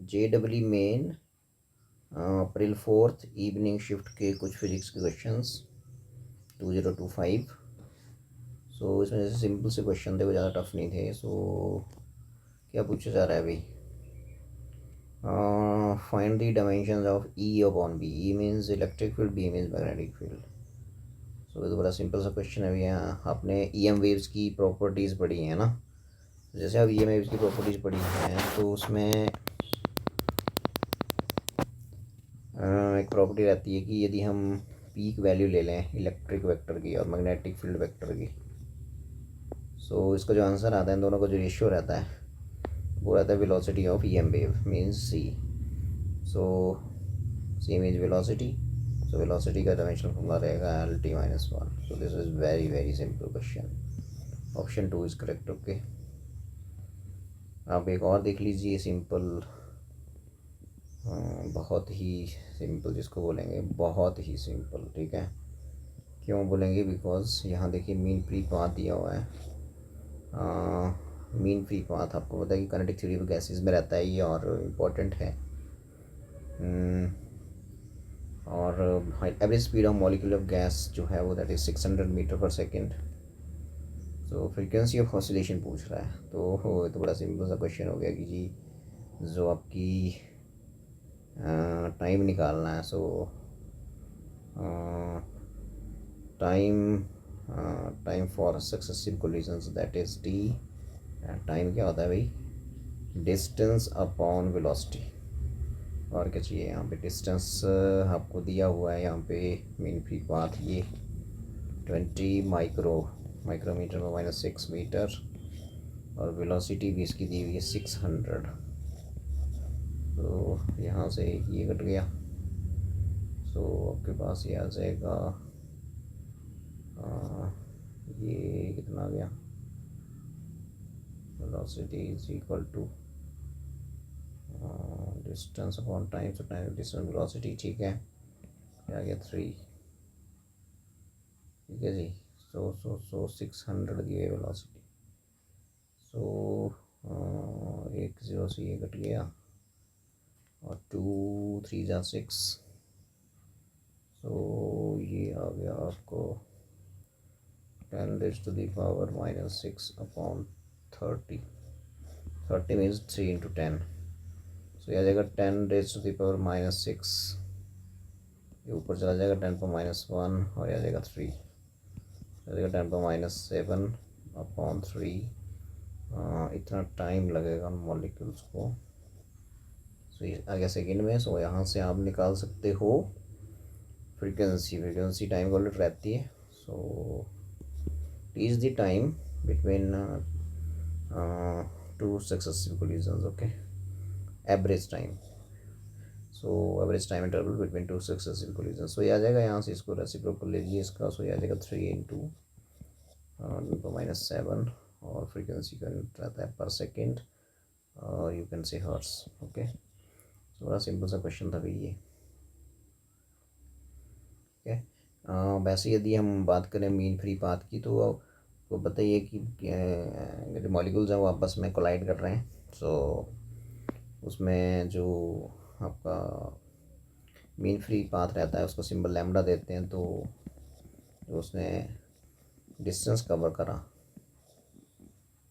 JEE main अप्रैल 4 evening shift के कुछ physics के क्वेश्चंस 2025। सो इसमें जैसे सिंपल से क्वेश्चन थे, वो ज़्यादा टफ नहीं थे। सो क्या पूछा जा रहा है अभी? Find the dimensions of E upon B. E means electric field, B means magnetic field. So ये तो बड़ा सिंपल सा क्वेश्चन है भैया। आपने EM वेव्स की प्रॉपर्टीज़ पढ़ी है ना। जैसे आप EM वेव्स की प्रॉपर्टीज़ पढ़ी हैं तो उसमें एक प्रॉपर्टी रहती है कि यदि हम पीक वैल्यू ले लें इलेक्ट्रिक वेक्टर की और मैग्नेटिक फील्ड वेक्टर की, सो इसका जो आंसर आता है, इन दोनों का जो रेशियो रहता है वो रहता है velocity of EM wave means C। So C means velocity. So velocity का डायमेंशनल फॉर्मूला रहेगा LT-1। So this is very very simple question. Option 2 is correct. Okay, आप एक और देख लीजिए सिंपल, बहुत ही सिंपल, जिसको बोलेंगे बहुत ही सिंपल। ठीक है, क्यों बोलेंगे? बिकॉज यहाँ देखिए मीन फ्री पाथ दिया हुआ है। मीन फ्री पाथ आपको पता है कि काइनेटिक थ्योरी ऑफ गैसेस में रहता है ये, और इम्पोर्टेंट है। और average speed of molecule of gas जो है वो दैट इज़ 600 मीटर पर सेकेंड। तो फ्रीक्वेंसी ऑफ ऑसिलेशन पूछ रहा है, तो बड़ा सिंपल सा क्वेश्चन हो गया कि जी जो आपकी टाइम निकालना है। सो time for successive collisions that is T। Time क्या होता है भाई? Distance upon velocity. और क्या चाहिए यहाँ पे? डिस्टेंस आपको दिया हुआ है यहाँ पे मीन फ्री पाथ ये 20 माइक्रोमीटर में -6 मीटर, और वेलोसिटी भी इसकी दी हुई है 600। तो यहाँ से ये कट गया। सो आपके पास ये आ जाएगा, ये कितना आ गया? Velocity is equal to distance upon time. So time distance velocity, ठीक है, आ गया 3। ठीक है जी। सो 600 दी है वेलोसिटी। सो एक ज़ीरो से ये कट गया, और 2 3 जा 6। सो ये आ गया आपको 10⁻⁻6 अपॉन 30। 30 means 3 into 10। सो यह आ जाएगा 10⁻⁻6। ये ऊपर चला जाएगा 10⁻1, और यह आ जाएगा 3, आ जाएगा 10⁻7 अपॉन 3। इतना टाइम लगेगा उन मॉलिक्यूल्स को। सो ये आ गया सेकेंड में। सो यहाँ से आप निकाल सकते हो फ्रीक्वेंसी टाइम को उलट रहती है। सो T is the time between two successive collisions. Okay, average time. So average time interval between two successive collisions. So ये आ जाएगा, यहाँ से इसको रेसिप्रोकल ले लीजिए इसका। सो ये आ जाएगा 3 इंटू -7, और फ्रीक्वेंसी का यूनिट रहता है पर सेकेंड, और you can say hertz. Okay, तो बड़ा सिंपल सा क्वेश्चन था भाई ये। ओके, वैसे यदि हम बात करें मीन फ्री पाथ की, तो आपको बताइए कि यदि मॉलिक्यूल्स हैं वो आपस में कोलाइड कर रहे हैं। सो उसमें जो आपका मीन फ्री पाथ रहता है उसको सिंबल लैम्डा देते हैं। तो जो उसने डिस्टेंस कवर करा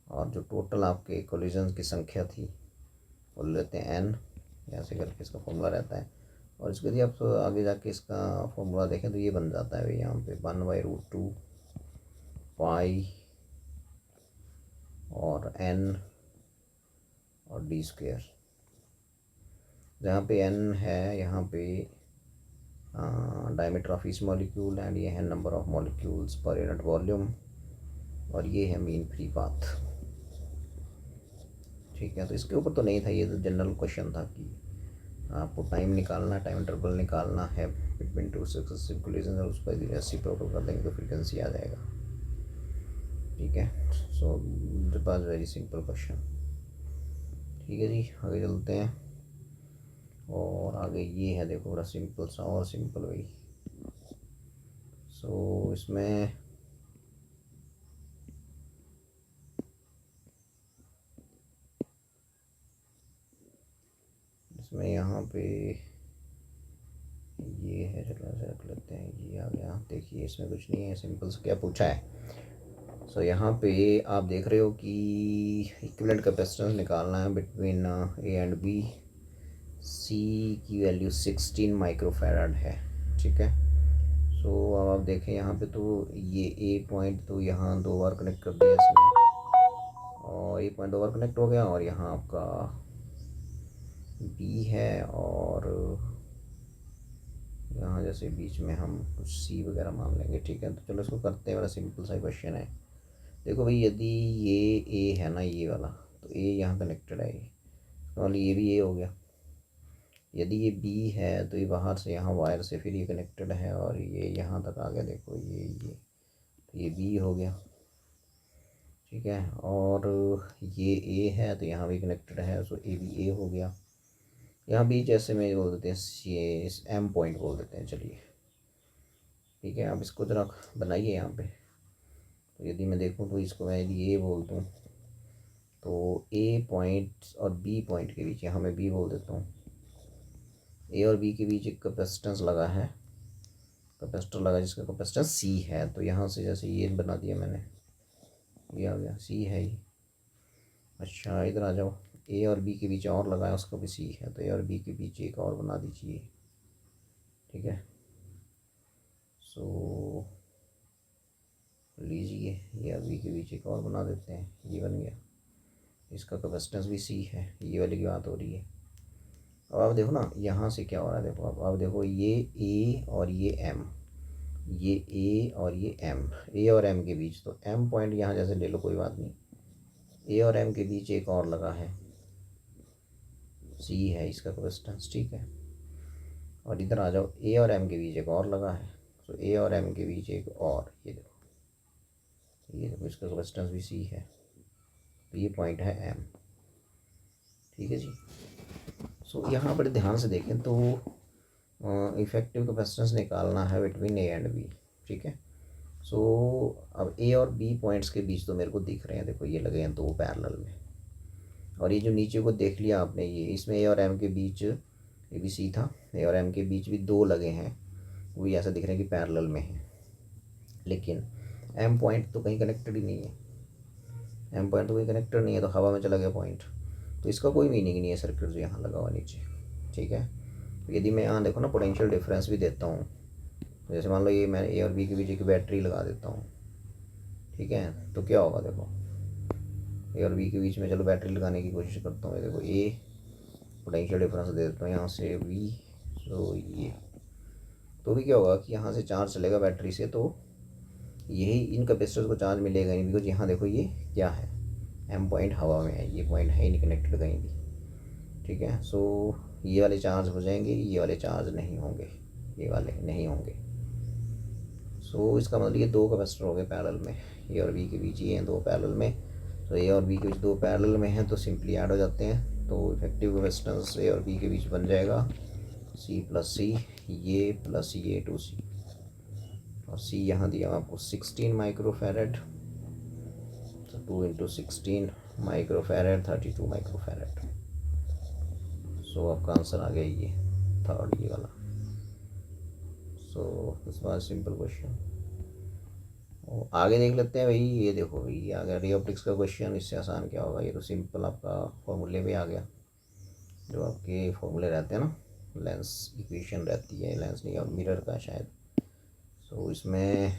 और जो टोटल आपके कोलिजन्स की संख्या थी वो लेते हैं n, ऐसे करके इसका फॉर्मूला रहता है। और इसको यदि आप आगे जाके इसका फॉर्मूला देखें तो ये बन जाता है भाई यहाँ पे 1/√2 पाई और n और d²। जहाँ पे n है यहाँ पे diameter of each molecule, and ये है number of molecules per unit volume, और ये है मीन फ्री पाथ। ठीक है, तो इसके ऊपर तो नहीं था, ये तो जनरल क्वेश्चन था कि आपको टाइम निकालना, टाइम इंटरवल निकालना है बिटवीन टू सक्सेसिव कोलिजन, और उसको यदि रेसिप्रोकल कर देंगे तो फ्रीक्वेंसी आ जाएगा। ठीक है, सो मेरे पास वेरी सिंपल क्वेश्चन। ठीक है जी, आगे चलते हैं। और आगे ये है, देखो बड़ा सिंपल सा, और सिंपल भाई। सो इसमें इसमें यहाँ पे ये है, चलो ऐसे रख लेते हैं, ये आ गया। देखिए इसमें कुछ नहीं है, सिंपल से क्या पूछा है। सो यहाँ पे आप देख रहे हो कि इक्विवेलेंट कैपेसिटेंस निकालना है बिटवीन ए एंड बी। सी की वैल्यू 16 माइक्रोफैराड है, ठीक है। सो अब आप देखें यहाँ पे तो ये ए पॉइंट तो यहाँ 2 बार कनेक्ट कर दिया इसमें, और ए पॉइंट 2 बार कनेक्ट हो गया, और यहाँ आपका बी है, और यहाँ जैसे बीच में हम कुछ सी वगैरह मान लेंगे, ठीक है। तो चलो इसको करते हैं, बड़ा सिंपल सा क्वेश्चन है। देखो भाई, यदि ये ए है ना, ये वाला, तो ए यहाँ कनेक्टेड है, ये तो ये भी ए हो गया। यदि ये बी है तो ये बाहर से यहाँ वायर से फिर ये कनेक्टेड है, और ये यहाँ तक आ गया, देखो ये तो ये बी हो गया, ठीक है। और ये ए है तो यहाँ भी कनेक्टेड है, सो ए भी ए हो गया। यहाँ भी जैसे मैं बोल देते हैं, ये एम पॉइंट बोल देते हैं, चलिए ठीक है। आप इसको जरा बनाइए यहाँ पे। तो यदि मैं देखूँ तो इसको मैं यदि ए बोल दूँ तो ए पॉइंट और बी पॉइंट के बीच, यहाँ मैं बी बोल देता हूँ, ए और बी के बीच एक कैपेसिटेंस लगा है, कैपेसिटर लगा जिसका कैपेसिटेंस सी है। तो यहाँ से जैसे ये बना दिया मैंने, ये आ गया, सी है ये। अच्छा इधर आ जाओ, ए और बी के बीच और लगाया, उसका भी सी है, तो ए और बी के बीच एक और बना दीजिए, ठीक है। सो लीजिए, ए और बी के बीच एक और बना देते हैं, ये बन गया, इसका कैपेसिटेंस भी सी है, ये वाली की बात हो रही है। अब आप देखो ना यहाँ से क्या हो रहा है, देखो अब देखो, ये ए और ये एम, ये ए और ये एम, ए और एम के बीच, तो एम पॉइंट यहाँ जैसे ले लो, कोई बात नहीं, ए और एम के बीच एक और लगा है, सी है इसका कैपेसिटेंस, ठीक है। और इधर आ जाओ, ए और एम के बीच एक और लगा है, तो ए और एम के बीच एक और, ये देखो इसका कैपेसिटेंस भी सी है, तो ये पॉइंट है एम, ठीक है जी। सो यहाँ पर ध्यान से देखें तो इफेक्टिव कैपेसिटेंस निकालना है बिटवीन ए एंड बी, ठीक है। सो अब ए और बी पॉइंट्स के बीच तो मेरे को दिख रहे हैं, देखो ये लगे हैं 2 पैरेलल में, और ये जो नीचे को देख लिया आपने, ये इसमें ए और एम के बीच, ये भी सी था, ए और एम के बीच भी 2 लगे हैं, वो भी ऐसा दिख रहा है कि पैरेलल में है, लेकिन एम पॉइंट तो कहीं कनेक्टेड ही नहीं है, एम पॉइंट तो कहीं कनेक्टेड नहीं है, तो हवा में चला गया पॉइंट, तो इसका कोई मीनिंग नहीं है सर्किट जो यहाँ लगा हुआ नीचे, ठीक है। तो यदि मैं यहाँ देखो ना पोटेंशियल डिफरेंस भी देता हूँ, तो जैसे मान लो ये मैं ए और बी के बीच एक बैटरी लगा देता हूँ, ठीक है, तो क्या होगा, देखो ए और बी के बीच में चलो बैटरी लगाने की कोशिश करता हूँ, देखो ए पोटेंशियल डिफरेंस दे देता हूँ यहाँ से बी, तो ये तो भी क्या होगा कि यहाँ से चार्ज चलेगा बैटरी से, तो यही इन कैपेसिटर्स को चार्ज मिलेगा नहीं, बिकॉज यहाँ देखो ये क्या है, एम पॉइंट हवा में है, ये पॉइंट है ही नहीं कनेक्टेड कहीं भी, ठीक है। सो ये वाले चार्ज हो जाएंगे, ये वाले चार्ज नहीं होंगे, ये वाले नहीं होंगे। सो इसका मतलब ये 2 कैपेसिटर हो गए पैरेलल में, ए और बी के बीच ये हैं 2 पैरेलल में, तो ए और बी के बीच 2 पैरेलल में हैं, तो सिंपली ऐड हो जाते हैं, तो इफेक्टिव कैपेसिटेंस ए और बी के बीच बन जाएगा सी प्लस सी, ये प्लस ये टू सी, और सी यहाँ दिया आपको 16 माइक्रोफैरेड, तो 2 इंटू 16 माइक्रोफैरेड 32 माइक्रोफैरेड। सो आपका आंसर आ गया ये थर्ड, ये वाला। So this was simple question. आगे देख लेते हैं भाई, ये देखो भाई, ये आ गया रे ऑप्टिक्स का क्वेश्चन, इससे आसान क्या होगा, ये तो सिंपल आपका फॉर्मूले पे आ गया, जो आपके फॉर्मूले रहते हैं ना, लेंस इक्वेशन रहती है, लेंस नहीं और मिरर का शायद। सो इसमें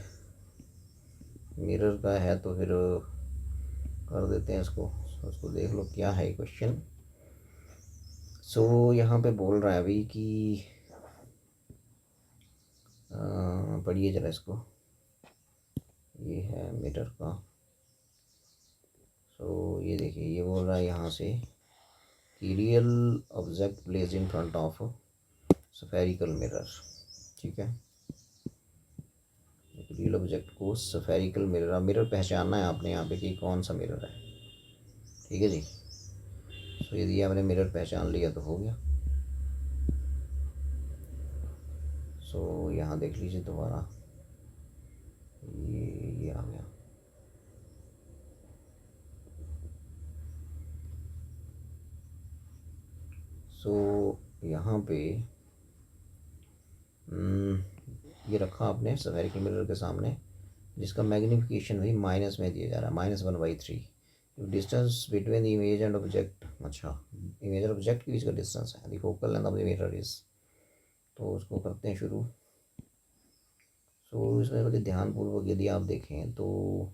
मिरर का है तो फिर कर देते हैं इसको, उसको देख लो क्या है क्वेश्चन। सो यहाँ पे बोल रहा है अभी कि पढ़िए जरा इसको, ये है मिरर का। सो ये देखिए, ये बोल रहा है यहाँ से कि real object place in front of spherical mirror, ठीक है। रियल ऑब्जेक्ट को स्फेरिकल मिरर, मिरर पहचानना है आपने यहाँ पे कि कौन सा मिरर है, ठीक है जी। सो यदि आपने मिरर पहचान लिया तो हो गया। सो यहाँ देख लीजिए दोबारा, ये आ गया। सो यहाँ पे ये रखा आपने स्फेरिकल मिरर के सामने, जिसका मैग्नीफिकेशन भी माइनस में दिया जा रहा है, -1/3। Distance between the image and object, अच्छा इमेज और ऑब्जेक्ट के बीच का डिस्टेंस है, the focal length of the mirror is. तो उसको करते हैं शुरू। सो इसमें बड़े ध्यानपूर्वक यदि आप देखें तो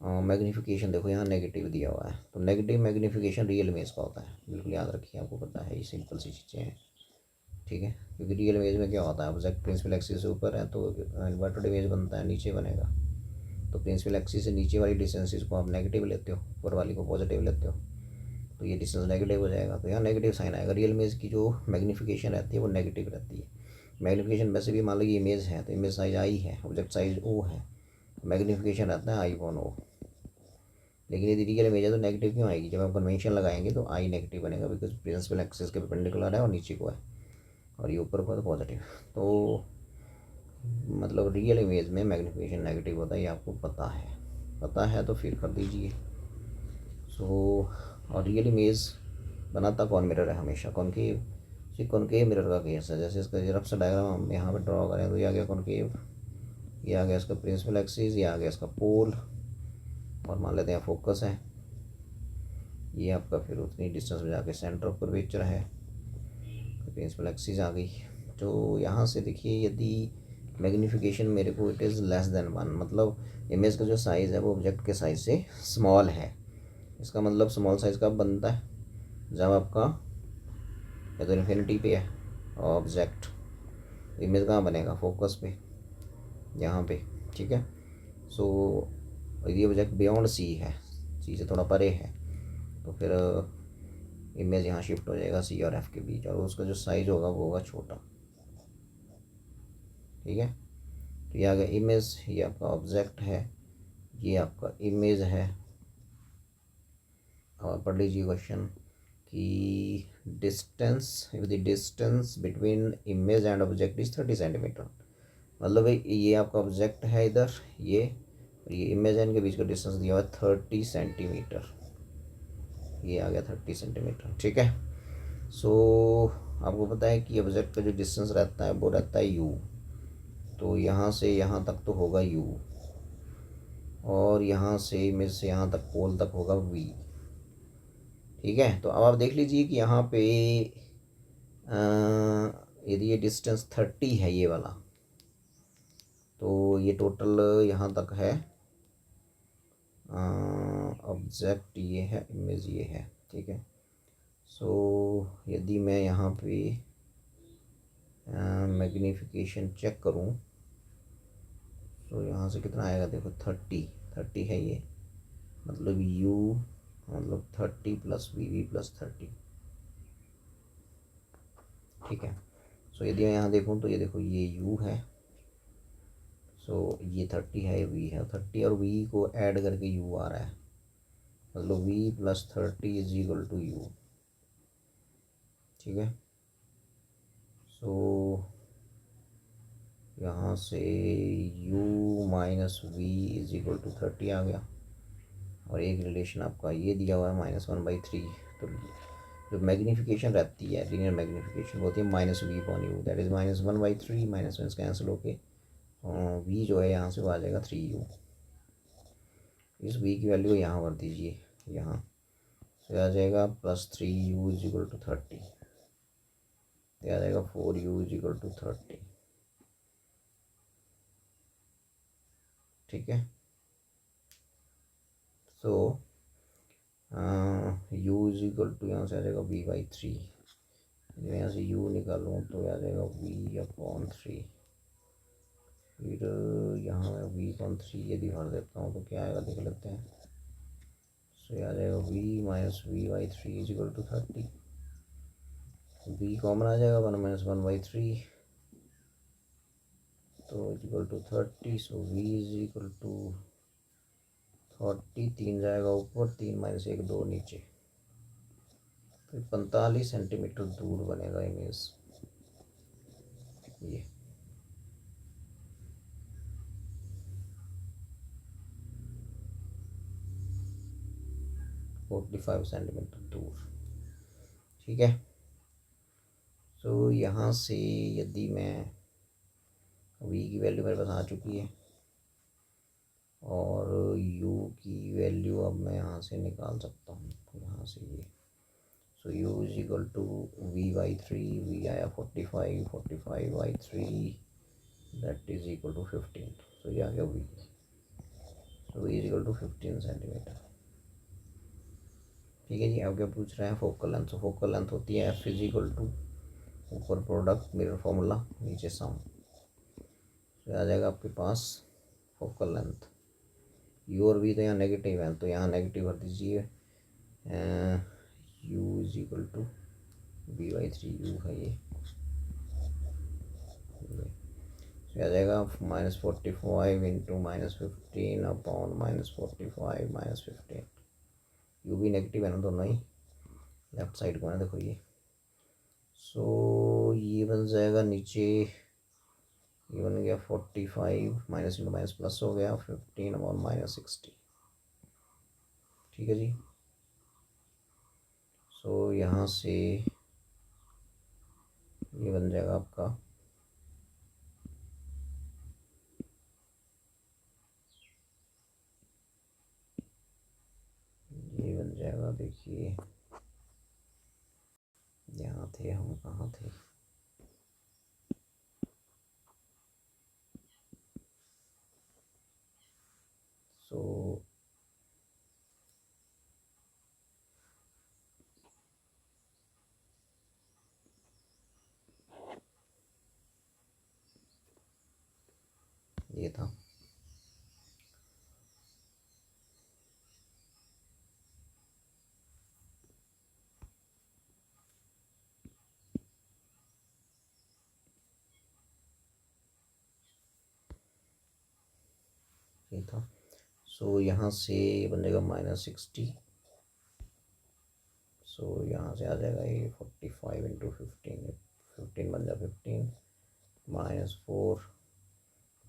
मैग्नीफिकेशन देखो यहाँ नेगेटिव दिया हुआ है, तो नेगेटिव मैग्नीफिकेशन रियल इमेज का होता है, बिल्कुल याद रखिए, आपको पता है, ये सिंपल सी चीज़ें हैं, ठीक है। क्योंकि रियल इमेज में क्या होता है, ऑब्जेक्ट प्रिंसिपल एक्सिस से ऊपर है तो इन्वर्टेड इमेज बनता है, नीचे बनेगा, तो प्रिंसिपल एक्सिस से नीचे वाली डिस्टेंसेस को आप नेगेटिव लेते हो, ऊपर वाली को पॉजिटिव लेते हो, तो ये डिस्टेंस नेगेटिव हो जाएगा, तो यहाँ नेगेटिव साइन आएगा। रियल इमेज की जो मैग्नीफिकेशन रहती है वो नेगेटिव रहती है। मैग्नीफिकेशन वैसे भी मान लो ये इमेज है तो इमेज साइज आई है, ऑब्जेक्ट साइज ओ है, मैग्नीफिकेशन रहता है I/O। लेकिन यदि रियल इमेज है तो नेगेटिव क्यों आएगी, जब हम कन्वेंशन लगाएंगे तो आई नेगेटिव बनेगा, बिकॉज प्रिंसिपल एक्सिस के परपेंडिकुलर है और नीचे को है, और ये ऊपर को है तो पॉजिटिव। तो मतलब रियल इमेज में मैग्नीफिकेशन नेगेटिव होता है, ये आपको पता है तो फिर कर दीजिए। सो और रियल इमेज बनाता कौन मिरर है, हमेशा कॉनकेव। कॉनकेव मिरर का केस है, जैसे इसका रफ सा डायग्राम हम यहाँ पे ड्रॉ करें तो ये आ गया कॉनकेव, ये आ गया इसका प्रिंसिपल एक्सिस, ये आ गया इसका पोल, और मान लेते हैं फोकस है, ये आपका फिर उतनी डिस्टेंस में जाके सेंटर ऑफ कर्वेचर है, तो प्रिंसिपल एक्सिस आ गई। तो यहाँ से देखिए यदि मैग्नीफिकेशन मेरे को इट इज़ लेस देन 1, मतलब इमेज का जो साइज़ है वो ऑब्जेक्ट के साइज से स्मॉल है। इसका मतलब स्मॉल साइज़ कब बनता है, जब आपका या तो इन्फिनिटी पे है ऑब्जेक्ट, इमेज कहाँ बनेगा, फोकस पे, यहाँ पे, ठीक है। सो यदि ऑब्जेक्ट बियॉन्ड सी है, सी से थोड़ा परे है, तो फिर इमेज यहाँ शिफ्ट हो जाएगा सी और एफ के बीच, और उसका जो साइज होगा वो होगा छोटा, ठीक है। तो ये आ गया इमेज, ये आपका ऑब्जेक्ट है, ये आपका इमेज है। और पढ़ लीजिए क्वेश्चन कि distance between image and object is 30 centimetre, मतलब ये आपका ऑब्जेक्ट है इधर, ये और ये इमेज है, इनके बीच का डिस्टेंस दिया हुआ है 30 सेंटीमीटर, ये आ गया 30 सेंटीमीटर, ठीक है। सो आपको पता है कि ऑब्जेक्ट का जो डिस्टेंस रहता है वो रहता है u, तो यहाँ से यहाँ तक तो होगा u, और यहाँ से इमेज से यहाँ तक पोल तक होगा v, ठीक है। तो अब आप देख लीजिए कि यहाँ पे यदि ये डिस्टेंस 30 है ये वाला, तो ये टोटल यहाँ तक है, ऑब्जेक्ट ये है, इमेज ये है, ठीक है। सो यदि मैं यहाँ पे मैग्नीफिकेशन चेक करूँ तो यहाँ से कितना आएगा, देखो 30 है ये, मतलब u मतलब 30 + v + 30, ठीक है। सो यदि मैं यहाँ देखूँ तो ये देखो ये u है, सो ये 30 है, ये v है, 30 और v को ऐड करके u आ रहा है, मतलब v + 30 = u, ठीक है। सो यहाँ से u - v = 30 आ गया, और एक रिलेशन आपका ये दिया हुआ है -1/3। तो जो मैग्नीफिकेशन रहती है, लीनियर मैग्नीफिकेशन होती है -v/u, that is -1/3, minus cancel होके v जो है यहाँ से वो आ जाएगा 3u। इस v की वैल्यू यहाँ भर दीजिए, यहाँ से आ जाएगा +3u = 30, तो आ जाएगा 4u = 30, ठीक है। सो u यहाँ से आ जाएगा v/3, यहाँ से u निकालूँ तो आ जाएगा v/3, फिर यहाँ मैं v/3 यदि भर देता हूँ तो क्या आएगा देख लेते हैं। सो आ जाएगा v - v/3 = 30, v कॉमन आ जाएगा, 1 - 1/3 तो =30। सो v = 30, 3 जाएगा ऊपर, 3 - 1 2 नीचे, तो 45 सेंटीमीटर दूर बनेगा इमेज, ये 45 सेंटीमीटर दूर, ठीक है। तो यहाँ से यदि मैं v की वैल्यू मेरे पास आ चुकी है और u की वैल्यू अब मैं यहाँ से निकाल सकता हूँ, यहाँ से ये। So u is equal to v/3, v आया 45, 45/3 that is equal to 15। So ये आ गया v। So v is equal to 15 centimetre. ठीक है जी। अब क्या पूछ रहे हैं, फोकल लेंथ। तो फोकल लेंथ होती है f इज इक्वल टू ऊपर प्रोडक्ट मिरर फॉर्मूला, नीचे सम। तो आ जाएगा आपके पास फोकल लेंथ। यू और वी तो यहाँ नेगेटिव है, तो यहाँ नेगेटिव भर दीजिए। U is equal to v/3, u है ये। तो आ जाएगा -45 इंटू -15 अपॉन -45 -15। यू भी नेगेटिव है ना दोनों ही, लेफ्ट साइड को है, देखो ये। सो ये बन जाएगा नीचे, ये बन गया 45, माइनस इंटू माइनस प्लस हो गया 15 अपॉन -60। ठीक है जी। सो यहाँ से ये बन जाएगा आपका ये बन जाएगा, देखिए यहाँ थे हम, कहाँ थे। सो ये था। ये था। सो यहाँ से बन जाएगा -60। सो यहाँ से आ जाएगा ये 45 इंटू 15, 15 बन जाएगा 15 -4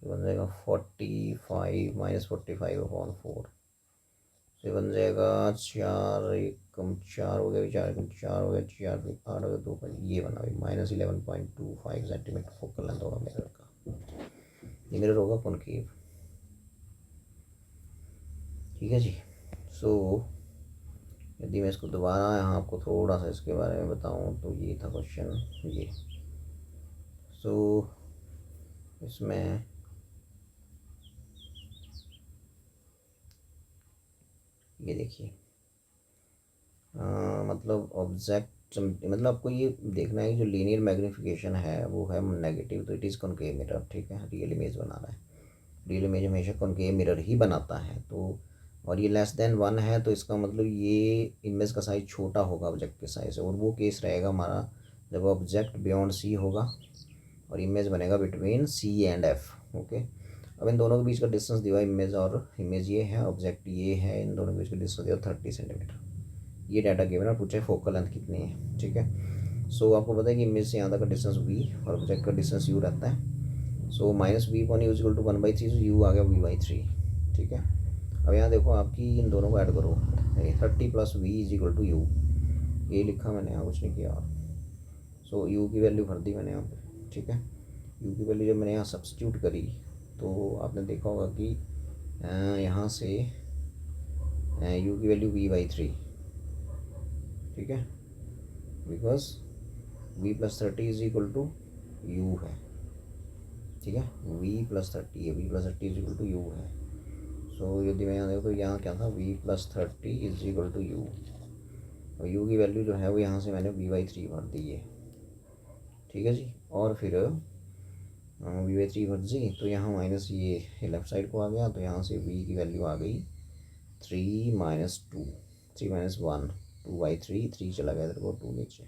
बन जाएगा 45 -45 अपॉन 4 से बन जाएगा 4 एक कम 4 हो गया, 4 कम 4 हो गया, 4 8 हो गया, 2 ये बना -11.25 सेंटीमीटर फोकल लेंथ होगा मिरर का। ये मिरर होगा कॉनकेव। ठीक है जी। सो यदि मैं इसको दोबारा यहाँ आपको थोड़ा सा इसके बारे में बताऊँ तो ये था क्वेश्चन ये। सो इसमें ये देखिए, मतलब ऑब्जेक्ट, मतलब आपको ये देखना है कि जो लीनियर मैग्नीफिकेशन है वो है नेगेटिव, तो इट इज़ कॉनकेव मिरर। ठीक है, रियल इमेज बना रहा है, रियल इमेज हमेशा कॉनकेव मिरर ही बनाता है। तो और ये <1 है, तो इसका मतलब ये इमेज का साइज़ छोटा होगा ऑब्जेक्ट के साइज़ से, और वो केस रहेगा हमारा जब ऑब्जेक्ट बियॉन्ड सी होगा और इमेज बनेगा between C and F. Okay, अब इन दोनों के बीच का डिस्टेंस दिया इमेज और इमेज ये है, ऑब्जेक्ट ये है, इन दोनों के बीच का डिस्टेंस दिया 30 सेंटीमीटर। ये डाटा गिवन है, पूछा है फोकल लेंथ कितनी है। ठीक है। सो आपको पता है कि इमेज से यहाँ तक का डिस्टेंस v और ऑब्जेक्ट का डिस्टेंस u रहता है। So -v upon u equal to 1/3, so u आ गया v/3। ठीक है। अब यहाँ देखो, आपकी इन दोनों को ऐड करो, 30 + v is equal to u, ये लिखा मैंने, यहाँ कुछ नहीं किया। और सो u की वैल्यू भर दी मैंने यहाँ पे। ठीक है, u की वैल्यू जब मैंने यहाँ सब्स्टिट्यूट करी तो आपने देखा होगा कि यहाँ से u की वैल्यू v/3। ठीक है, because v + 30 is equal to u है। ठीक है, v + 30 है, v + 30 is equal to u है। सो यदि मैं यहाँ देखो तो यहाँ क्या था, v + 30 is equal to u, और u की वैल्यू जो है वो यहाँ से मैंने v/3 भर दी है। ठीक है जी। और फिर v/3 भर दी तो यहाँ माइनस ये लेफ्ट साइड को आ गया, तो यहाँ से v की वैल्यू आ गई 3 - 2, 3 - 1, 2/3, 3 चला गया इधर को, 2 नीचे।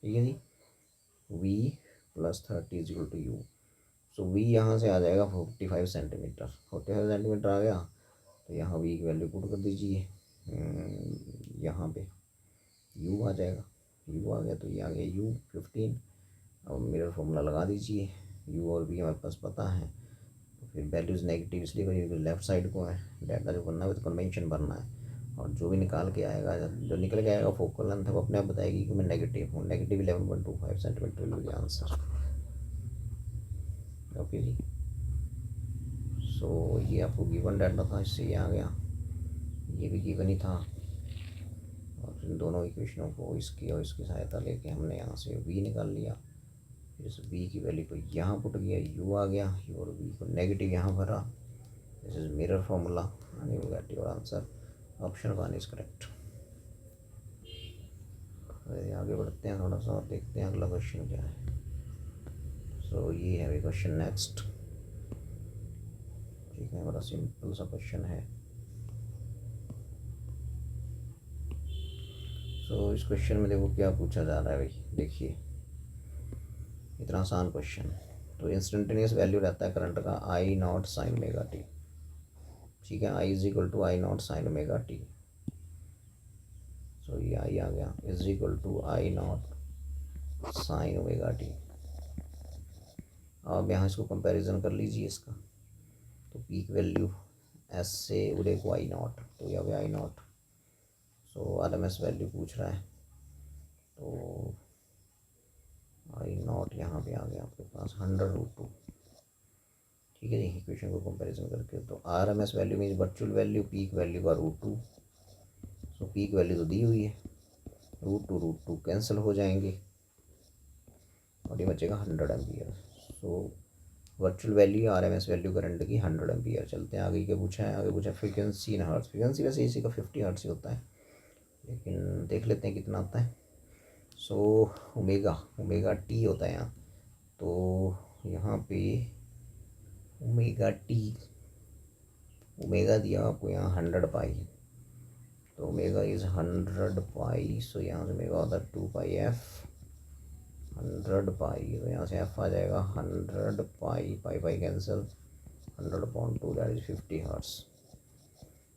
ठीक है जी। v + 30 is equal to u। So v यहाँ से आ जाएगा 45 सेंटीमीटर, 45 सेंटीमीटर आ गया, तो यहाँ v की वैल्यू पुट कर दीजिए, यहाँ पे u आ जाएगा, u आ गया, तो ये आ गया u 15। अब मिरर फॉर्मूला लगा दीजिए, u और v हमारे पास पता है, तो फिर वैल्यूज़ नेगेटिव इसलिए करिए क्योंकि लेफ्ट साइड को है, डाटा जो करना है तो कन्वेंशन भरना है, और जो भी निकाल के आएगा, जो निकल के आएगा फोकल लेंथ वो अपने आप बताएगी कि मैं नेगेटिव हूँ। Negative 11.25 centimetre will be answer. Okay जी। सो ये आपको गिवन डाटा था, इससे ये आ गया, ये भी गिवन ही था। और इन दोनों इक्वेशनों को इसकी और इसकी सहायता लेके हमने यहाँ से v निकाल लिया। फिर इस v की वैल्यू को यहाँ पुट किया, u आ गया, और v को नेगेटिव यहाँ भरा। This is mirror formula and you get your answer. Option 1 is correct. आगे बढ़ते हैं थोड़ा सा और देखते हैं अगला क्वेश्चन क्या है। सो ये है क्वेश्चन नेक्स्ट। ठीक है, बड़ा सिंपल सा क्वेश्चन है। सो इस क्वेश्चन में देखो क्या पूछा जा रहा है भाई, देखिए इतना आसान क्वेश्चन। तो इंस्टेंटेनियस वैल्यू रहता है करंट का I naught sine omega t. ठीक है, I is equal to I naught sine omega t. So ये आई आ गया, is equal to I naught sine omega t. अब यहाँ इसको कंपैरिजन कर लीजिए इसका। तो पीक वैल्यू एस से उड़े को आई नॉट, तो यह I naught. So R M S value पूछ रहा है, तो आई नॉट यहाँ पे आ गया आपके पास 100√2। ठीक है जी, इक्वेशन को कंपैरिजन करके तो R M S value means virtual value, peak value का √2। सो पीक वैल्यू तो दी हुई है, √2 कैंसिल हो जाएंगे और ये बचेगा 100 ampere. So virtual value R M S value current की 100 एम्पियर। चलते हैं आगे क्या पूछा है। आगे पूछा फ्रीक्वेंसी इन हर्ट्ज। फ्रीक्वेंसी वैसे इसी का 50 हर्ट्ज ही होता है, लेकिन देख लेते हैं कितना आता है। सो ओमेगा टी होता है यहाँ, तो यहाँ पे ओमेगा टी, ओमेगा दिया आपको यहाँ 100 पाई, तो ओमेगा इज़ 100 पाई। सो यहाँ से ओमेगा होता है 2πf 100 पाई, तो यहाँ से एफ आ जाएगा 100 pi, pi cancel, 100/2 that is 50 hertz.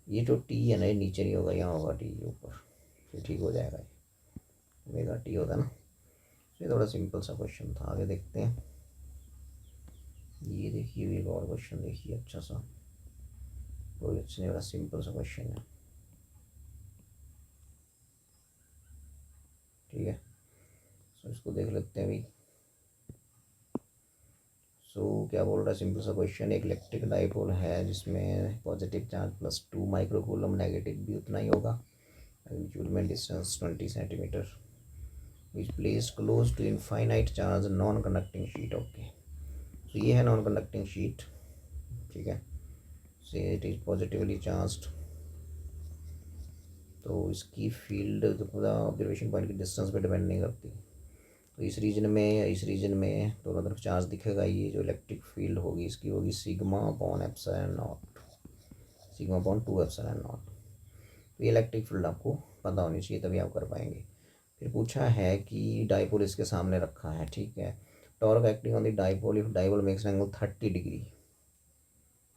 ये जो टी है ना ये नीचे नहीं होगा, यहाँ होगा टी के ऊपर, फिर ठीक हो जाएगा। ओमेगा टी होता है ना। ये थोड़ा सिंपल सा क्वेश्चन था, आगे देखते हैं। ये देखिए एक और क्वेश्चन देखिए अच्छा सा, कोई अच्छा नहीं, बड़ा सिंपल सा क्वेश्चन है। ठीक है, सो इसको देख लेते हैं अभी। सो क्या बोल रहा है, सिंपल सा क्वेश्चन। एक इलेक्ट्रिक डाइपोल है जिसमें पॉजिटिव चार्ज +2 माइक्रोकूलम, नेगेटिव भी उतना ही होगा, magnitude distance 20 centimetre, which placed close to infinite charge non conducting sheet. Okay, तो ये है नॉन कंडक्टिंग शीट। ठीक है, से इट इज़ पॉजिटिवली चार्ज्ड, तो इसकी फील्ड तो पूरा ऑब्जर्वेशन पॉइंट की डिस्टेंस पे डिपेंड नहीं करती। तो इस रीजन में या इस रीजन में दोनों तरफ चार्ज दिखेगा। ये जो इलेक्ट्रिक फील्ड होगी इसकी होगी σ/ε0, σ/2ε0। तो ये इलेक्ट्रिक फील्ड आपको पता होनी चाहिए, तभी आप कर पाएंगे। फिर पूछा है कि डाइपोल इसके सामने रखा है। ठीक है, torque acting on the dipole if dipole makes angle 30 degree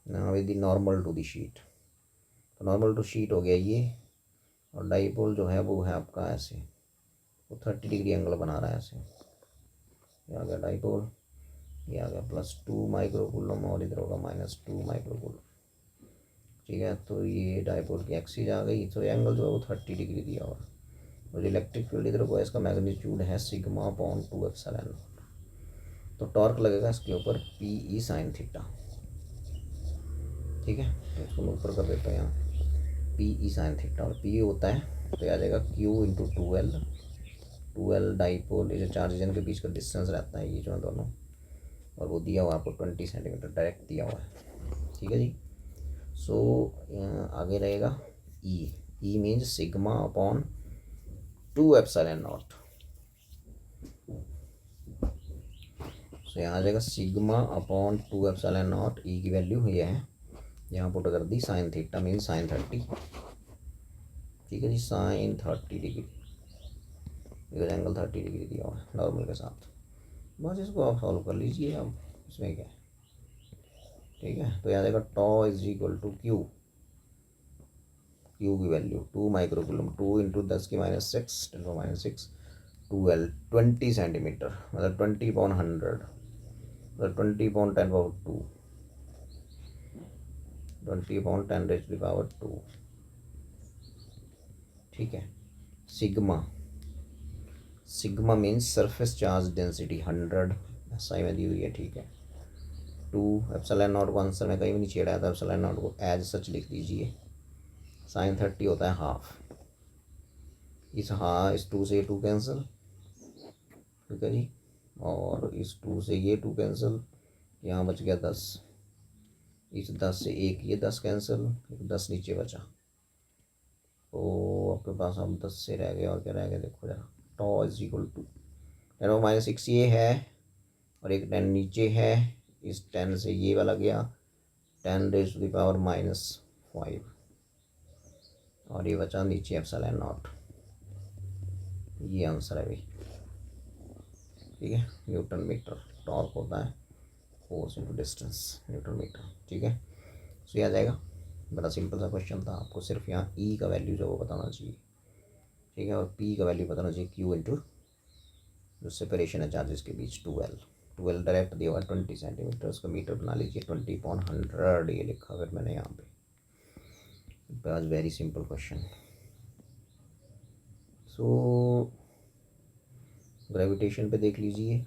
with the normal to the sheet. तो नॉर्मल टू शीट हो गया ये, और डाइपोल जो है वो है आपका ऐसे, वो 30 डिग्री एंगल बना रहा है ऐसे। ये आ गया डाइपोल, ये आ गया +2 माइक्रोकूलम, और इधर होगा -2 माइक्रोकूलम। ठीक है, तो ये डाइपोल की एक्सिस आ गई, तो एंगल जो है वो 30 डिग्री दिया हुआ। और जो इलेक्ट्रिक फील्ड इधर को इसका मैग्नीट्यूड है σ/2ε0। तो टॉर्क लगेगा इसके ऊपर PE sin थीटा। ठीक है, तो इसको मैं ऊपर कर देता हूँ यहाँ, PE sin थीटा, और PE होता है तो आ जाएगा Q × 2L डाइपोल, ये जो चार रीजन के बीच का डिस्टेंस रहता है ये जो है दोनों, और वो दिया हुआ आपको 20 सेंटीमीटर डायरेक्ट दिया हुआ है। ठीक है जी। सो आगे रहेगा ई मीन्स σ/2ε0। सो यहाँ आ जाएगा σ/2ε0। ई की वैल्यू ये है, यहाँ पुट कर दी, sin थीटा मीन्स sin 30। ठीक है जी, sin 30 degree, because angle 30 degree दिया हुआ है नॉर्मल के साथ। बस इसको आप सॉल्व कर लीजिए, अब इसमें क्या है। ठीक है, तो यहाँ जाएगा tau is equal to q की वैल्यू 2 माइक्रोकूलम, 2 × 10⁻6 10⁻6 2L 20 सेंटीमीटर, मतलब 20/100, मतलब 20/10⁻2 20/10⁻²। ठीक है। Sigma, sigma means surface charge density 100 SI में दी हुई है, ठीक है। 2 एप्सिलॉन नॉट को आंसर में कहीं भी नहीं छेड़ा था, एप्सिलॉन नॉट को एज सच लिख दीजिए। साइन 30 होता है हाफ, इस 2 से ये 2 कैंसिल, ठीक है जी, और इस 2 से ये 2 कैंसिल, यहाँ बच गया 10, इस 10 से एक ये 10 कैंसिल, 10 नीचे बचा, तो आपके पास अब 10 से रह गया, और क्या रह गया देखो जरा, टॉ इज इक्वल टू 10⁻6 ये है, और एक 10 नीचे है, इस 10 से ये वाला गया, 10⁻⁻5, और ये बचा नीचे एप्सिलॉन नॉट। ये आंसर है भाई, ठीक है। न्यूटन मीटर टॉर्क होता है force into distance, newton metre, ठीक है। सो ये आ जाएगा। बड़ा सिंपल सा क्वेश्चन था, आपको सिर्फ यहाँ ई का वैल्यू जो वो बताना चाहिए, ठीक है, और पी का वैल्यू बताना चाहिए, क्यू इंटू जो सेपरेशन है चार्जेस के बीच 12 डायरेक्ट दिया हुआ 20 सेंटीमीटर, उसका मीटर बना लीजिए 20/100, ये लिखा फिर मैंने यहाँ पे। आज वेरी सिंपल क्वेश्चन। सो ग्रेविटेशन पे देख लीजिए।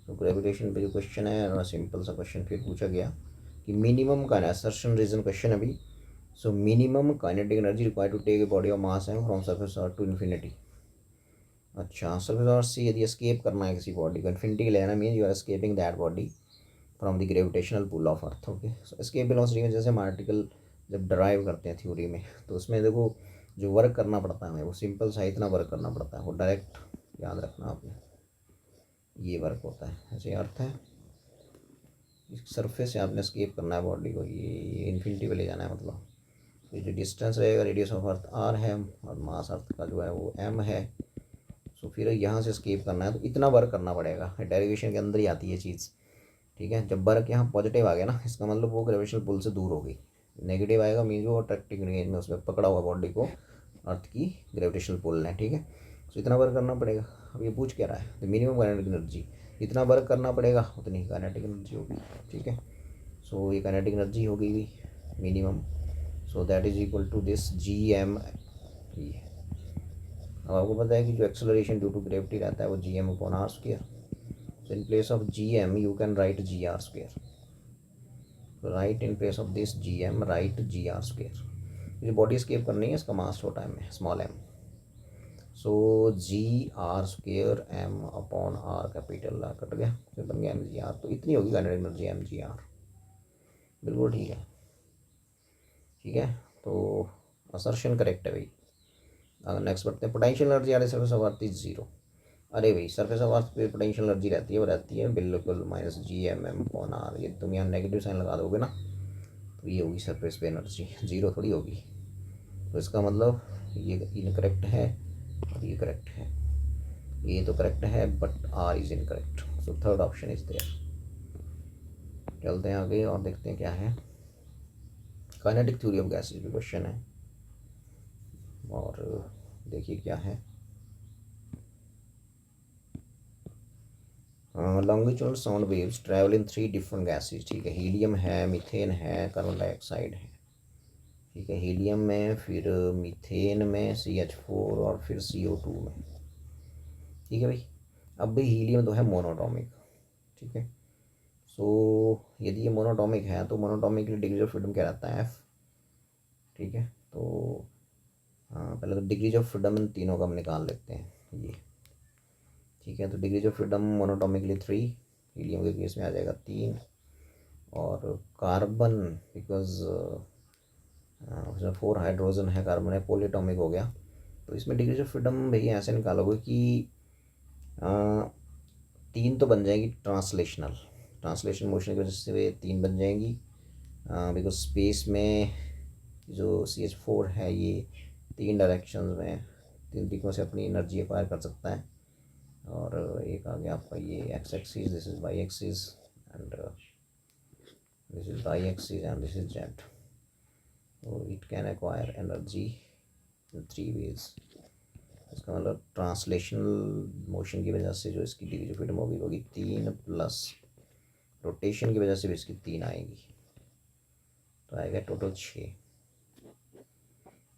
तो ग्रेविटेशन पे जो क्वेश्चन है ना, सिंपल सा क्वेश्चन फिर पूछा गया कि मिनिमम का असर्शन रीजन क्वेश्चन अभी। So minimum kinetic energy required to take a body of mass है from surface earth to infinity. अच्छा, सरफेस अर्थ से यदि एस्केप करना है किसी बॉडी को, इन्फिनिटी के लेना mean you are escaping that body from the gravitational pull of earth. Okay, so escape velocity में जैसे हम आर्टिकल जब ड्राइव करते हैं थ्योरी में, तो उसमें देखो जो वर्क करना पड़ता है हमें, वो सिंपल सा इतना वर्क करना पड़ता है, वो डायरेक्ट याद रखना आपने, ये वर्क होता है। ऐसे अर्थ है, इस सरफेस से आपने एस्केप करना है बॉडी को, ये इन्फिनिटी पे ले जाना है, मतलब ये जो डिस्टेंस रहेगा, रेडियस ऑफ अर्थ r है, और मास अर्थ का जो है वो m है। सो फिर यहाँ से एस्केप करना है, तो इतना वर्क करना पड़ेगा, डेरिवेशन के अंदर ही आती है चीज़, ठीक है। जब वर्क यहाँ पॉजिटिव आ गया ना, इसका मतलब वो ग्रेविटेशनल पुल से दूर हो गई, नेगेटिव आएगा मीन वो अट्रैक्टिंग रेंज में उसमें पकड़ा हुआ बॉडी को अर्थ की ग्रेविटेशनल पुल ने, ठीक है। सो इतना वर्क करना पड़ेगा। अब ये पूछ क्या रहा है, तो मिनिमम काइनेटिक एनर्जी, जितना वर्क करना पड़ेगा उतनी काइनेटिक एनर्जी होगी, ठीक है। सो ये काइनेटिक एनर्जी हो गई minimum, so that is equal to this GM। ये अब आपको पता है कि जो एक्सेलरेशन ड्यू टू ग्रेविटी रहता है वो GM/r²। So in place of GM you can write GR²। Right in place of this GM right GR²। जो बॉडी स्केप करनी है इसका मास छोटा m है, स्मॉल m। सो GR² m/r, capital R cut गया, फिर बन गया mgr। तो इतनी होगी काइनेटिक एनर्जी mgr, बिल्कुल ठीक है, ठीक है। तो असर्शन करेक्ट है भाई। अगर नेक्स्ट बढ़ते हैं, potential energy at surface of earth is 0। अरे भाई, सरफेस ऑफ अर्थ पे पोटेंशियल एनर्जी रहती है, वो रहती है बिल्कुल -GM/r। ये तुम यहाँ नेगेटिव साइन लगा दोगे ना, तो ये होगी सरफेस पे एनर्जी, 0 थोड़ी होगी। तो इसका मतलब ये इनकरेक्ट है और ये करेक्ट है, ये तो करेक्ट है but R is incorrect. So third option is there. चलते हैं आगे और देखते हैं क्या है। काइनेटिक थ्योरी ऑफ गैसेस भी क्वेश्चन है, और देखिए क्या है। Longitudinal sound waves travel in 3 different gases, ठीक है। हीलियम है, मीथेन है, कार्बन डाइऑक्साइड है, ठीक है। हीलियम में, फिर मीथेन में CH4, और फिर CO2 में, ठीक है भाई। अब भाई हीलियम तो है मोनोटॉमिक, ठीक है। सो यदि ये मोनोटॉमिक है तो मोनोटॉमिक के लिए डिग्री ऑफ फ्रीडम क्या रहता है, F, ठीक है। तो हाँ, पहले तो डिग्रीज ऑफ फ्रीडम इन तीनों का हम निकाल लेते हैं ये, ठीक है। तो डिग्रीज ऑफ फ्रीडम मोनोटॉमिक के लिए 3, हीलियम के केस में आ जाएगा 3, और कार्बन बिकॉज उसमें 4 हाइड्रोजन है, कार्बन है, पॉलीटॉमिक हो गया। तो इसमें डिग्रीज ऑफ फ्रीडम भैया ऐसे निकालोगे कि 3 तो बन जाएगी ट्रांसलेशन मोशन की वजह से वे 3 बन जाएंगी, बिकॉज स्पेस में जो CH4 है ये 3 डायरेक्शंस में 3 तरीकों से अपनी एनर्जी एक्वायर कर सकता है। और एक आ गया आपका ये X axis, this is Y axis, and this is Y axis, and this is Z. तो it can acquire energy in 3 ways. इसका मतलब ट्रांसलेशनल मोशन की वजह से जो इसकी डिग्री ऑफ फ्रीडम होगी 3, प्लस रोटेशन की वजह से भी इसकी 3 आएगी, तो आएगा टोटल 6,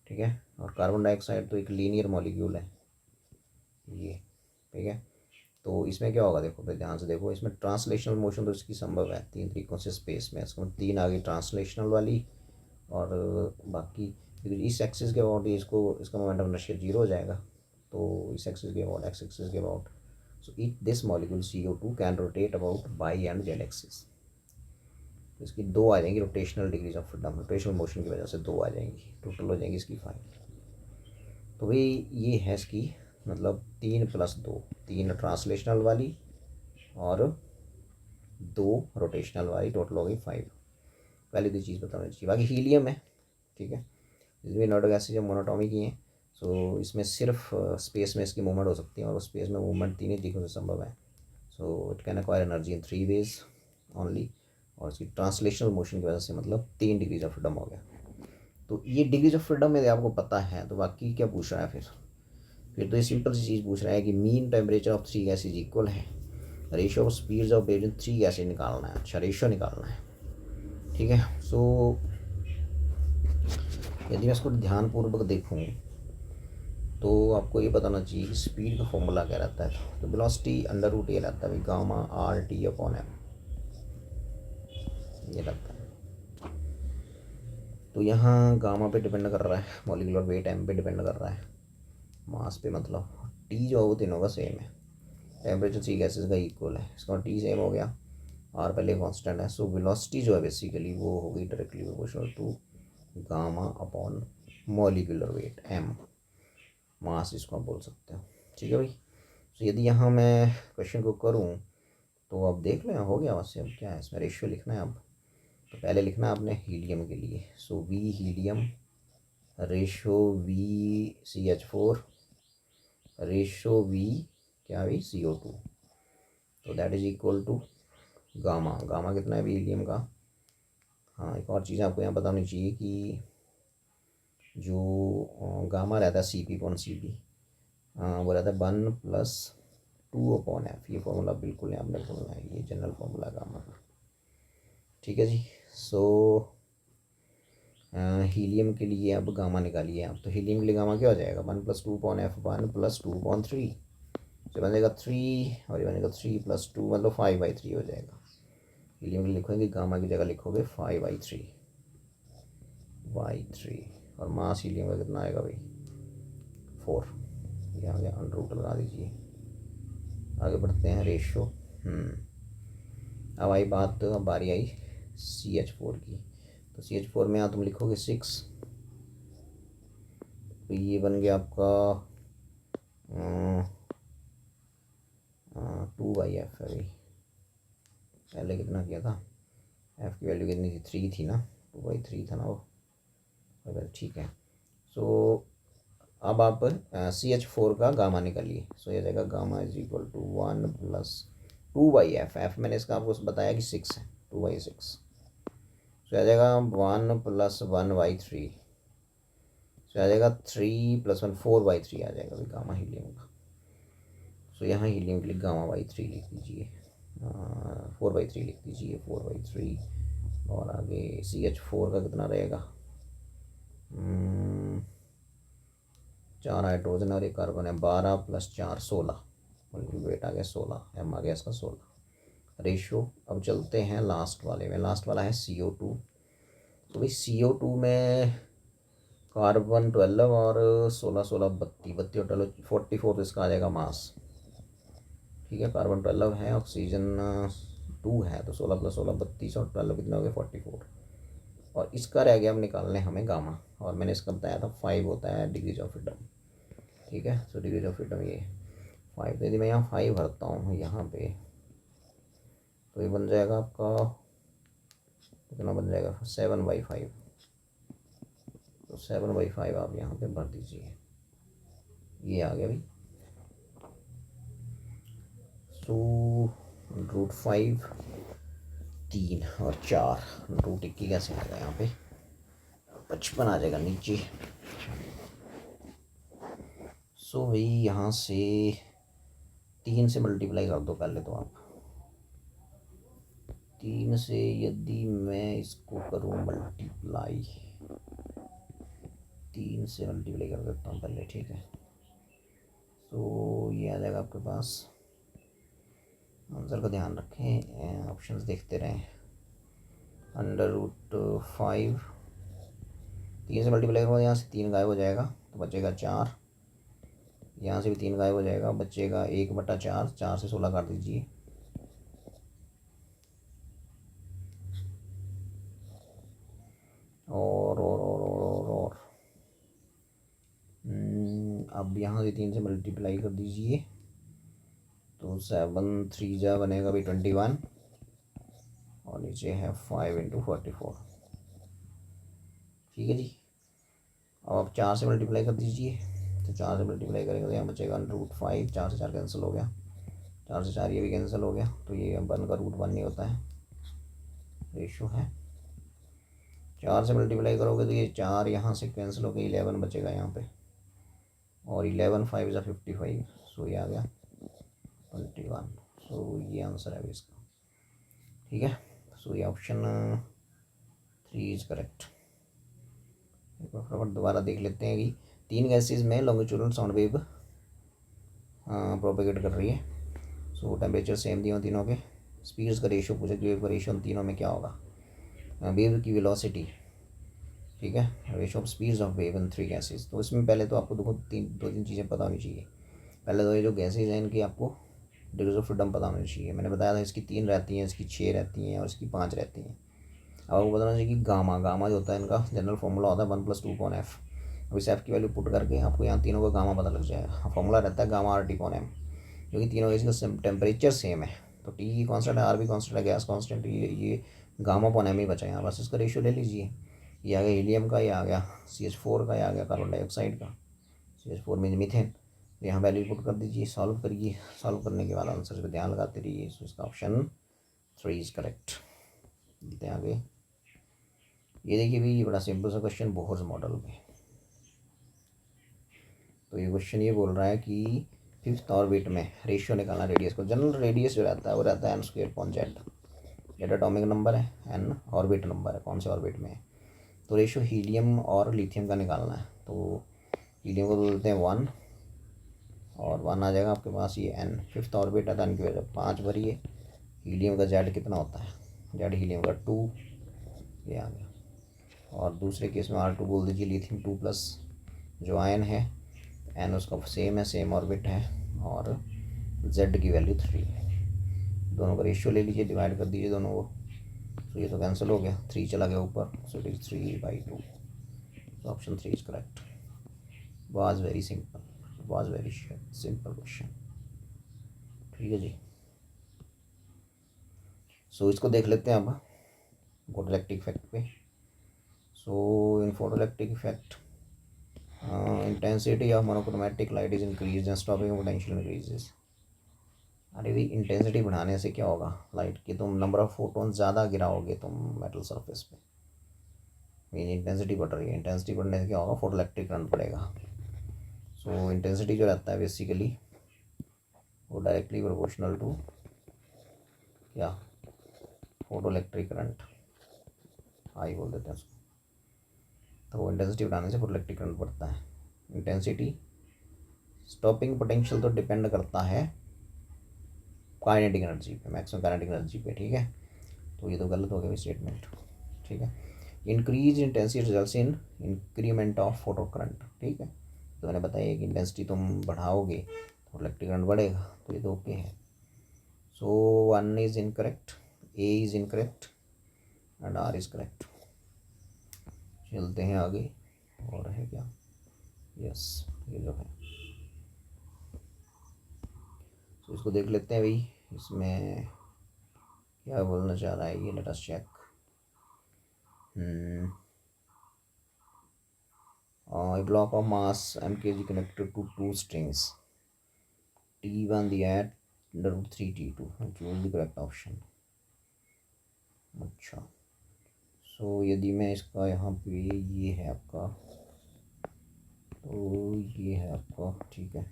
ठीक है। और कार्बन डाइऑक्साइड तो एक लीनियर मॉलिक्यूल है ये, ठीक है। तो इसमें क्या होगा, देखो फिर ध्यान से देखो, इसमें ट्रांसलेशनल मोशन तो इसकी संभव है 3 तरीक़ों से स्पेस में। इसको 3 आ गई ट्रांसलेशनल वाली, और बाकी इस एक्सिस के अबाउट इसको इसका मोमेंटम इनर्शिया 0 हो जाएगा। तो इस एक्सिस के अबाउट, एक्स एक्सिस के about, so it this molecule CO2 can rotate about y and z axis. तो इसकी 2 आ जाएंगी rotational degrees of freedom, rotational motion की वजह से 2 आ जाएंगी, टोटल हो जाएंगी इसकी 5। तो भाई ये है इसकी मतलब 3+2, 3 ट्रांसलेशनल वाली और 2 रोटेशनल वाली, टोटल हो गई 5। पहली तो चीज़ बतानी चाहिए। बाकी हीलियम है, ठीक है, इसमें इनर्ट गैसेज जो मोनोटॉमिक ही हैं। सो इसमें सिर्फ स्पेस में इसकी मूवमेंट हो सकती है, और स्पेस में मूवमेंट 3 ही तरीकों से संभव है। So it can acquire energy in 3 ways only, और इसकी ट्रांसलेशनल मोशन की वजह से मतलब 3 डिग्रीज ऑफ फ्रीडम हो गया। तो ये डिग्रीज ऑफ फ्रीडम में आपको पता है, तो बाकी क्या पूछ रहा है फिर तो ये सिंपल सी चीज़ पूछ रहा है कि mean temperature of 3 gases equal है, ratio of speeds of variant 3 gases निकालना है। अच्छा, रेशियो निकालना है, ठीक है। सो यदि मैं इसको ध्यानपूर्वक देखूँ तो आपको ये बताना चाहिए कि स्पीड का फॉर्मूला क्या रहता है। तो वेलोसिटी अंडर रूट ये रहता है गामा RT/m, ये रहता है। तो यहाँ गामा पे डिपेंड कर रहा है, मॉलिक्यूलर वेट m पे डिपेंड कर रहा है, मास पे मतलब T जो है वो तीनों का सेम है, टेम्परेचर 3 गैसेज का इक्वल है, इसका T सेम हो गया, R पहले कांस्टेंट है। सो वेलोसिटी जो है बेसिकली वो हो गई directly proportional to gamma upon molecular weight m, mass इसको आप बोल सकते हो, ठीक है भाई। तो यदि यहाँ मैं क्वेश्चन को करूँ तो अब देख लो, हो गया वैसे। अब क्या है, इसमें रेशियो लिखना है। अब तो पहले लिखना है आपने हीलियम के लिए, so V helium ratio VCH4 ratio V क्या भाई CO2, तो that is equal to gamma. Gamma कितना है हीलियम का। हाँ, एक और चीज़ आपको यहाँ बतानी चाहिए कि जो गामा रहता है CP/CP, वो रहता है 1+2/f। ये फॉर्मूला बिल्कुल यहाँ आपने बोलना है, ये जनरल फॉर्मूला गामा का, ठीक है जी। सो हीलियम के लिए अब गामा निकालिए आप। तो हीलियम के लिए गामा क्या हो जाएगा, 1+2/f, 1+2/3, तो बनेगा 3, और ये बनेगा 3+2 मतलब 5/3 हो जाएगा। हीलियम के लिए लिखोगे गामा की जगह लिखोगे 5/3, और मास हीलियम का कितना आएगा भाई 4। ये आ गया, अंडर रूट लगा दीजिए। आगे बढ़ते हैं, रेशो। अब आई बात, अब बारी आई CH4 की। तो CH4 में यहाँ तुम लिखोगे 6, तो ये बन गया आपका 2/f है भाई। पहले कितना किया था, f की वैल्यू कितनी थी, 3 थी ना, 2/3 था ना वो, ठीक है। सो अब आप CH4 का गामा निकालिए। सो ये जाएगा gamma is equal to 1+2/f। f मैंने इसका आपको बताया कि 6 है, 2/6। सो आ जाएगा 1+1/3, सो आ जाएगा 3+1 4/3 आ जाएगा भाई गामा हीलियम का। सो यहाँ हीलियम के लिए गामा/3 लिख दीजिए, 4/3 लिख दीजिए, 4/3। और आगे CH4 का कितना रहेगा, 4 हाइड्रोजन और 1 कार्बन है, 12+4 16, मॉलिक्यूलर वेट आ गया 16, m आ गया इसका 16। रेशियो अब चलते हैं लास्ट वाले में, लास्ट वाला है CO2। तो भाई CO2 में कार्बन 12 और 16 16 32 32 और 44, तो इसका आ जाएगा मास, ठीक है। कार्बन 12 है, ऑक्सीजन 2 है, तो 16+16 32 और 12 कितना हो गया 44। और इसका रह गया, अब निकालने हमें गामा, और मैंने इसका बताया था 5 होता है डिग्रीज ऑफ फ्रीडम, ठीक है। सो डिग्रीज ऑफ फ्रीडम ये 5। तो यदि मैं यहाँ 5 भरता हूँ यहाँ पे, तो ये बन जाएगा आपका कितना, बन जाएगा 7/5। तो 7/5 आप यहाँ पे भर दीजिए, ये आ गया भाई। सो √5 3 और 4, √21 कैसे आएगा यहाँ पे, 55 आ जाएगा नीचे। सो भाई यहाँ से 3 से मल्टीप्लाई कर दो पहले तो आप। 3 से यदि मैं इसको करूँ मल्टीप्लाई, 3 से मल्टीप्लाई कर देता हूँ पहले, ठीक है। तो ये आ जाएगा आपके पास, आंसर का ध्यान रखें, ऑप्शंस देखते रहें। √5, 3 से मल्टीप्लाई करूँगा, यहाँ से 3 गायब हो जाएगा तो बचेगा 4, यहाँ से भी 3 गायब हो जाएगा, बचेगा 1/4, 4 से 16 काट दीजिए। और अब यहाँ से 3 से मल्टीप्लाई कर दीजिए तो 7 3 जा बनेगा भाई 21, और नीचे है 5 × 44, ठीक है जी। अब आप 4 से मल्टीप्लाई कर दीजिए, तो 4 से मल्टीप्लाई करेंगे तो यहाँ बचेगा √5, 4 से 4 कैंसिल हो गया, 4 से 4 ये भी कैंसिल हो गया, तो ये 1 का √1 नहीं होता है, रेशो है। 4 से मल्टीप्लाई करोगे तो ये 4 यहाँ से कैंसिल हो गया, 11 बचेगा यहाँ पे, और 11 5 × 55, सो ये आ गया 21। सो ये आंसर है इसका, ठीक है। सो ये ऑप्शन 3 इज करेक्ट। एक बार फटाफट दोबारा देख लेते हैं कि 3 गैसेज में लॉन्गिट्यूडनल साउंड वेव प्रोपेगेट कर रही है। सो टेम्परेचर सेम दिए तीनों के, स्पीड्स का रेशियो पूछे, वेव का रेशियो उन तीनों में क्या होगा, वेव की वेलोसिटी, ठीक है, ratio of speeds of wave in 3 gases. तो इसमें पहले तो आपको दो तीन चीज़ें पता होनी चाहिए। पहले तो ये जो गैसेज हैं इनकी आपको डिग्रीज ऑफ फ्रीडम पता होनी चाहिए। मैंने बताया था इसकी 3 रहती हैं, इसकी 6 रहती हैं और इसकी 5 रहती हैं। अब आपको बताना चाहिए कि गामा जो होता है इनका जनरल फॉर्मूला होता है 1+2/f। अब इस एफ की वैल्यू पुट करके आपको यहाँ तीनों का गामा पता लग जाएगा। फॉर्मूला रहता है गामा RT/m, जो कि तीनों इसका टेम्परेचर सेम है, तो टी की कॉन्स्टेंट है, आर भी कॉन्स्टेंट है, गैस कॉन्स्टेंट, ये गामा/m ही बचा यहाँ, बस इसका रेशियो ले लीजिए। ये आ गया हीलियम का, ये आ गया CH4 का, ये आ गया कार्बन डाइऑक्साइड का, CH4 मीन मीथेन। यहाँ वैल्यू पुट कर दीजिए, सॉल्व करिए, सॉल्व करने के बाद आंसर पे ध्यान लगाते रहिए। सो इसका ऑप्शन 3 इज करेक्ट। देखते हैं आगे। ये देखिए भाई, ये बड़ा सिंपल सा क्वेश्चन, बोहर्स मॉडल में। तो ये क्वेश्चन ये बोल रहा है कि 5th ऑर्बिट में रेशियो निकालना रेडियस को। जनरल रेडियस जो रहता है वो रहता है n²/z। जेड एटॉमिक नंबर है, n ऑर्बिट नंबर है, कौन से ऑर्बिट में है। तो रेशियो हीलियम और लिथियम का निकालना है। तो हीलियम को तो देते हैं 1, और 1 आ जाएगा आपके पास, ये n 5th ऑर्बिट है तो n की वजह 5 भरिए। हीलियम का जेड कितना होता है, जेड हीलियम का 2, ये आ गया। और दूसरे केस में R2 बोल दीजिए, लिथियम 2+, जो आयन है n उसका सेम है, सेम ऑर्बिट है, और z की वैल्यू 3 है। दोनों का रेशियो ले लीजिए, डिवाइड कर दीजिए दोनों को, तो ये तो कैंसिल हो गया, 3 चला गया ऊपर, सो इट इज 3/2। तो option 3 is correct. Was very simple, was very simple question, ठीक है जी। सो इसको देख लेते हैं अब फोटोइलेक्ट्रिक इफेक्ट पे। So in photoelectric effect, intensity of monochromatic light is increase and stopping potential increases. अरे भाई, इंटेंसिटी बढ़ाने से क्या होगा लाइट की, तुम नंबर ऑफ फोटोन ज़्यादा गिराओगे तुम मेटल सरफेस पे, मीन इंटेंसिटी बढ़ रही है। इंटेंसिटी बढ़ने से क्या होगा, फोटोइलेक्ट्रिक करंट पड़ेगा। सो इंटेंसिटी जो रहता है बेसिकली वो डायरेक्टली प्रोपोर्शनल टू क्या, फोटोइलेक्ट्रिक करंट, आई बोल देते हैं उसको। तो इंटेंसिटी बढ़ाने से फोटोइलेक्ट्रिक करंट बढ़ता है। इंटेंसिटी, स्टॉपिंग पोटेंशियल तो डिपेंड करता है काइनेटिक एनर्जी पे, मैक्सिमम काइनेटिक एनर्जी पे, ठीक है। तो ये तो गलत हो गया स्टेटमेंट, ठीक है। Increase intensity results in increment of photo current, ठीक है। तो मैंने बताया कि इंटेंसिटी तुम बढ़ाओगे तो इलेक्ट्रिक करंट बढ़ेगा, तो ये तो ओके है। So 1 is incorrect, A is incorrect and R is correct. चलते हैं आगे, और है क्या, यस ये जो है। तो इसको देख लेते हैं भाई, इसमें क्या बोलना चाह रहा है ये, let us check. A block of mass mkg connected to 2 strings, T1 दिया है √3 T2, choose the correct option. अच्छा, सो यदि मैं इसका यहाँ पे, ये है आपका, तो ये है आपका, ठीक है।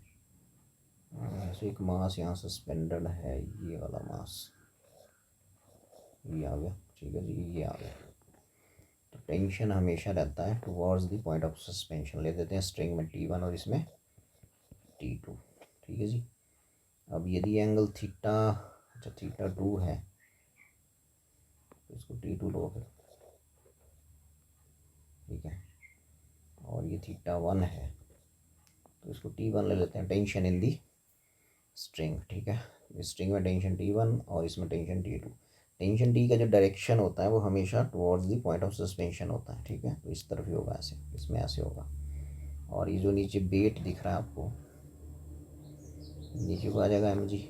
ऐसे एक मास यहाँ सस्पेंडेड है, ये वाला मास, ये आ गया, ठीक है जी, ये आ गया। तो टेंशन हमेशा रहता है towards the point of suspension. ले देते हैं स्ट्रिंग में T1 और इसमें T2। ठीक है जी। अब यदि एंगल थीटा, अच्छा थीटा 2 है तो इसको T2 लो फिर, ठीक है। और ये थीटा 1 है तो इसको T1 ले लेते हैं, टेंशन इन दी स्ट्रिंग। ठीक है, स्ट्रिंग में टेंशन T1 और इसमें टेंशन T2। टेंशन T का जो डायरेक्शन होता है वो हमेशा towards the point of suspension होता है। ठीक है, तो इस तरफ ही होगा, ऐसे इसमें ऐसे होगा। और ये जो नीचे बेट दिख रहा है आपको, नीचे को आ जाएगा mg।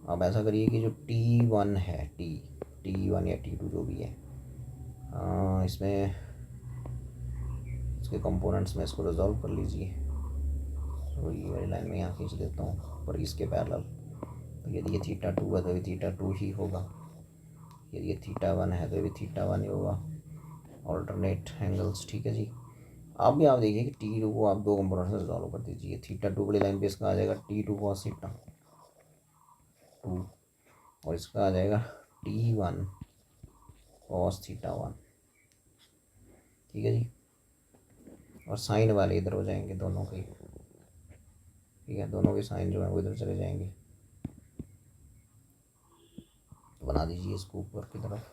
अब ऐसा करिए कि जो T1 है, T1 या T2 जो भी है, इसमें इसके कंपोनेंट्स में इसको रिजॉल्व कर लीजिए। तो ये वाली लाइन में यहाँ खींच देता हूँ पर इसके पैरेलल। तो यदि ये थीटा 2 है तो ये थीटा 2 ही होगा, यदि ये थीटा 1 है तो ये भी थीटा 1 ही होगा, ऑल्टरनेट एंगल्स। ठीक है जी। अब भी आप देखिए कि T2 को आप दो कंपोनेंट्स में रिजॉल्व कर दीजिए। थीटा 2 बड़ी लाइन पे इसका आ जाएगा T2 cos थीटा 2 और इसका आ जाएगा T1 cos थीटा 1। ठीक है जी। और साइन वाले इधर हो जाएंगे दोनों के, ठीक है, दोनों के साइन जो है वो इधर चले जाएंगे। तो बना दीजिए इसको ऊपर की तरफ,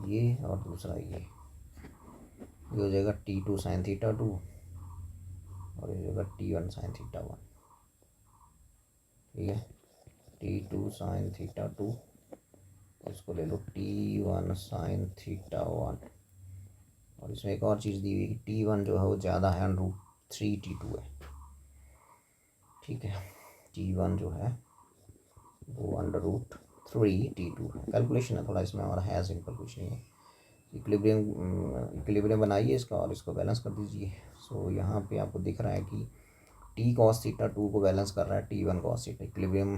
ये और दूसरा ये हो जाएगा T2 साइन थीटा 2 और ये होगा T1 साइन थीटा 1। ठीक है, T2 साइन थीटा 2, इसको ले लो T1 साइन थीटा 1। और इसमें एक और चीज़ दी हुई है कि T1 जो है वो ज़्यादा है √3 T2 है। ठीक है, T1 जो है वो √3 T2 है। कैलकुलेशन है थोड़ा इसमें और है, सिंपल कुछ नहीं है। इक्विलिब्रियम बनाइए इसका और इसको बैलेंस कर दीजिए। सो यहाँ पे आपको दिख रहा है कि T cos थीटा 2 को बैलेंस कर रहा है T1 cos theta. Equilibrium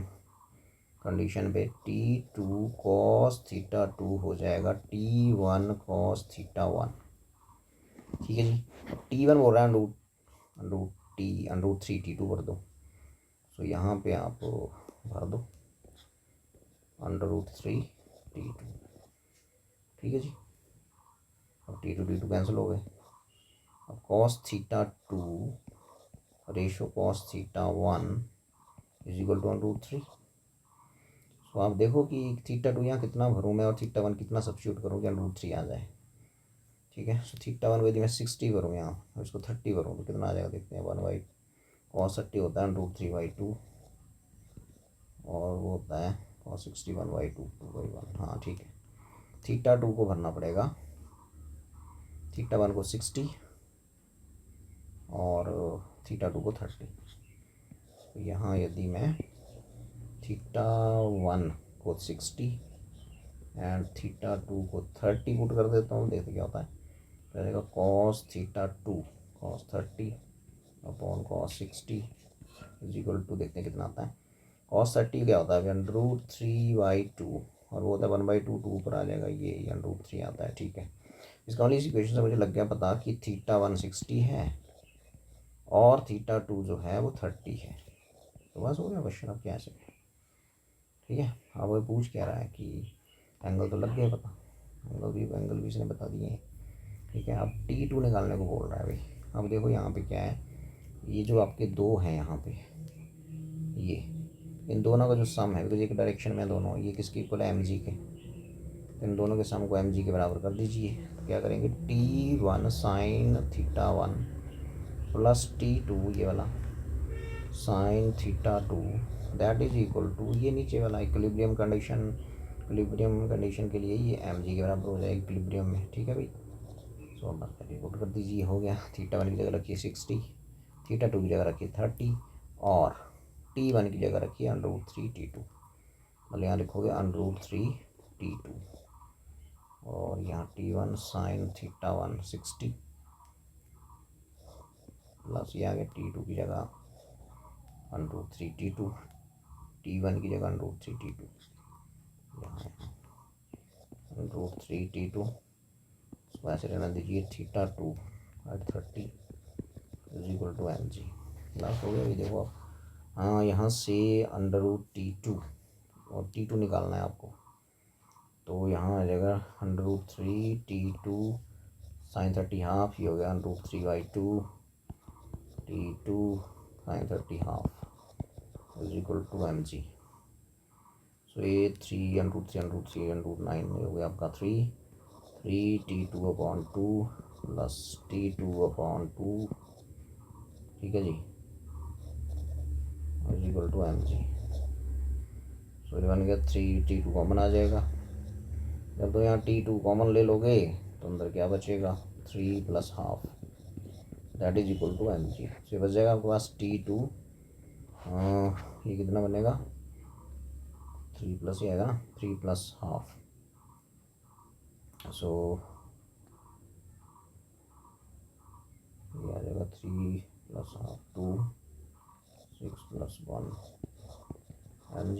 condition पे T2 cos थीटा 2 हो जाएगा T1 cos थीटा 1। ठीक है जी। T1 बोल रहा है √3 T2 भर दो। सो यहाँ पे आप भर दो √3 T2। ठीक है जी। अब T2 कैंसिल हो गए। अब cos theta 2 ratio cos theta 1 is equal to √3। तो आप देखो कि थीटा 2 यहाँ कितना भरूँ मैं और थीटा 1 कितना सब्स्टिट्यूट करूँ कि √3 आ जाए। ठीक है, सो थीटा 1 यदि मैं 60 भरूँ यहाँ और इसको 30 भरूँ तो कितना आ जाएगा देखते हैं। 1/cos 30 होता है √3/2 और वो होता है cos 60 1/2 2/1। हाँ ठीक है, थीटा 2 को भरना पड़ेगा, थीटा 1 को 60 और थीटा 2 को 30। तो यहाँ यदि मैं थीटा 1 को 60 एंड थीटा 2 को 30 पुट कर देता हूँ, देखते क्या होता है। रहेगा cos theta 2 cos 30 upon cos 60 is equal to, देखते हैं कितना आता है। cos 30 क्या होता है √3/2 और वो होता है 1/2, 2 ऊपर आ जाएगा, ये √3 आता है। ठीक है, इसका वाली इसी क्वेश्चन से मुझे लग गया पता कि थीटा 1 60 है और थीटा 2 जो है वो 30 है। तो बस हो गया क्वेश्चन, अब क्या ऐसे। ठीक है, अब वो पूछ क्या रहा है कि एंगल तो लग गया पता, एंगल भी इसने बता दिए। ठीक है, अब T2 निकालने को बोल रहा है भाई। अब देखो यहाँ पे क्या है, ये जो आपके दो हैं यहाँ पे, ये इन दोनों का जो सम है, बिकॉज एक डायरेक्शन में दोनों, ये किसके इक्वल है mg के, तो इन दोनों के सम को mg के बराबर कर दीजिए। तो क्या करेंगे T1 sine theta 1 plus T2 ये वाला sine theta 2 that is equal to ये नीचे वाला इक्विलिब्रियम कंडीशन के लिए ये mg के बराबर हो जाएगा इक्विलिब्रियम में। ठीक है भाई, सो अब पुट कर दीजिए, हो गया। थीटा 1 की जगह रखिए 60, थीटा 2 की जगह रखिए 30 और T1 की जगह रखिए √3 T2। मतलब यहाँ लिखोगे √3 T2 और यहाँ T1 साइन थीटा 1 60 प्लस ये आ गया T2 की जगह √3 T2, T1 की जगह √3 T2, यहाँ √3 T2। इसको ऐसे रहना दीजिए theta 2 at 30 is equal to mg। Last हो गया ये देखो आप। हाँ, यहाँ से √T2 और T2 निकालना है आपको। तो यहाँ आ जाएगा √3 T2 साइन 30 हाफ, ये हो गया √3/2 T2 sine 30 half is equal to mg। So ये 3√3√3√9 हो गया आपका 3T2/2 प्लस T2/2, ठीक है जी, is equal to mg। So ये बन गया 3T2 कॉमन आ जाएगा। जब तो यहाँ T2 कॉमन ले लोगे तो अंदर क्या बचेगा 3 + half, that is equal to mg। तो बच जाएगा आपके पास T2, ये कितना बनेगा 3 प्लस ही आएगा ना, 3 + हाफ। सो ये आ जाएगा 3 + हाफ 2, 6 + 1 mg,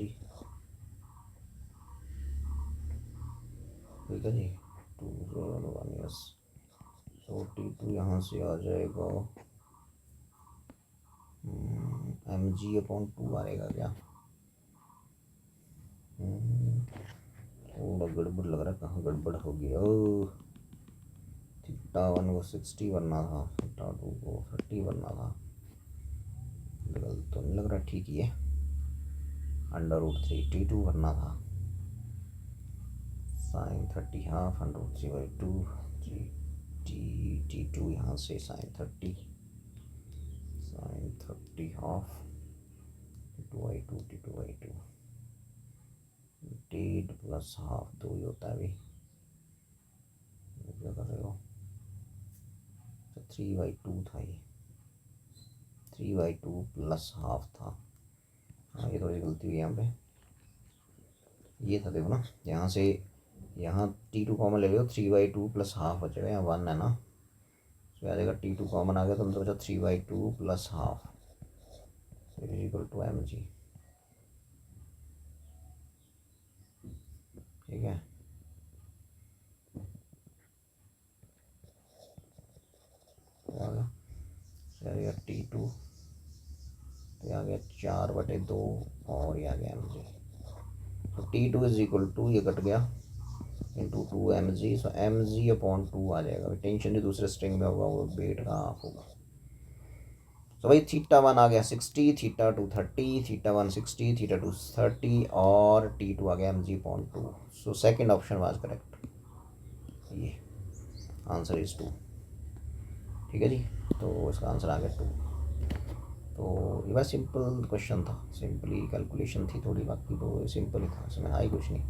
ठीक है जी, 2 0 1 यस। सो T2 यहाँ से आ जाएगा mg/2 आएगा क्या, थोड़ा गड़बड़ लग रहा है, कहाँ गड़बड़ हो गया। θ1 को 60 बनना था, θ2 को 30 बनना था, गलत तो नहीं लग रहा, ठीक ही है। √3 T2 बनना था, साइन 30 हाफ √3/2 T2 यहाँ से sine 30 half T2/2 T2/2 T plus half 2 ही होता है अभी, क्या कर रहे हो, 3/2 था, ये 3/2 प्लस हाफ था। हाँ ये थोड़ी गलती हुई यहाँ पे, ये था देखो ना, यहाँ से यहाँ T2 कॉमन ले लो, 3/2 प्लस हाफ बचेगा, यहाँ 1 है ना, तो आ जाएगा T2 कॉमन आ गया तो अंदर बचा 3/2 plus half is equal to mg, ठीक है। तो आ गया T2, तो आ गया 4/2 और ये आ गया mg। तो T2 इज इक्वल टू, ये कट गया, इंटू 2 mg, सो mg/2 आ जाएगा। टेंशन जो दूसरे स्ट्रिंग में होगा वो वेट का हाफ होगा। तो भाई θ1 आ गया 60, θ2 30, θ1 60, θ2 30 और T2 आ गया mg/2। So second option was correct, ये आंसर इज 2, ठीक है जी। तो इसका आंसर आ गया 2। तो ये बस सिंपल क्वेश्चन था, सिंपली कैलकुलेशन थी थोड़ी, बाकी तो सिंपल ही था, इसमें हाई कुछ नहीं,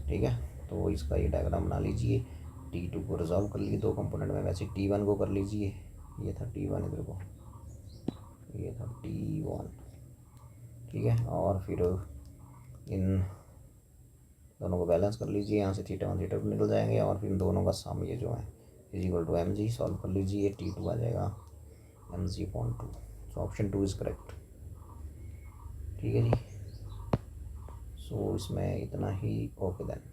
ठीक है। तो इसका ये डायग्राम बना लीजिए, T2 को रिजॉल्व कर लीजिए 2 कंपोनेंट में, वैसे T1 को कर लीजिए, ये था T1 इधर को, ये था T1, ठीक है। और फिर इन दोनों को बैलेंस कर लीजिए, यहाँ से θ1 θ2 निकल जाएंगे, और फिर इन दोनों का सम ये जो है is equal to mg, solve कर लीजिए, T2 आ जाएगा mg/2। So option 2 is correct, ठीक है जी। सो इसमें इतना ही, ओके देन।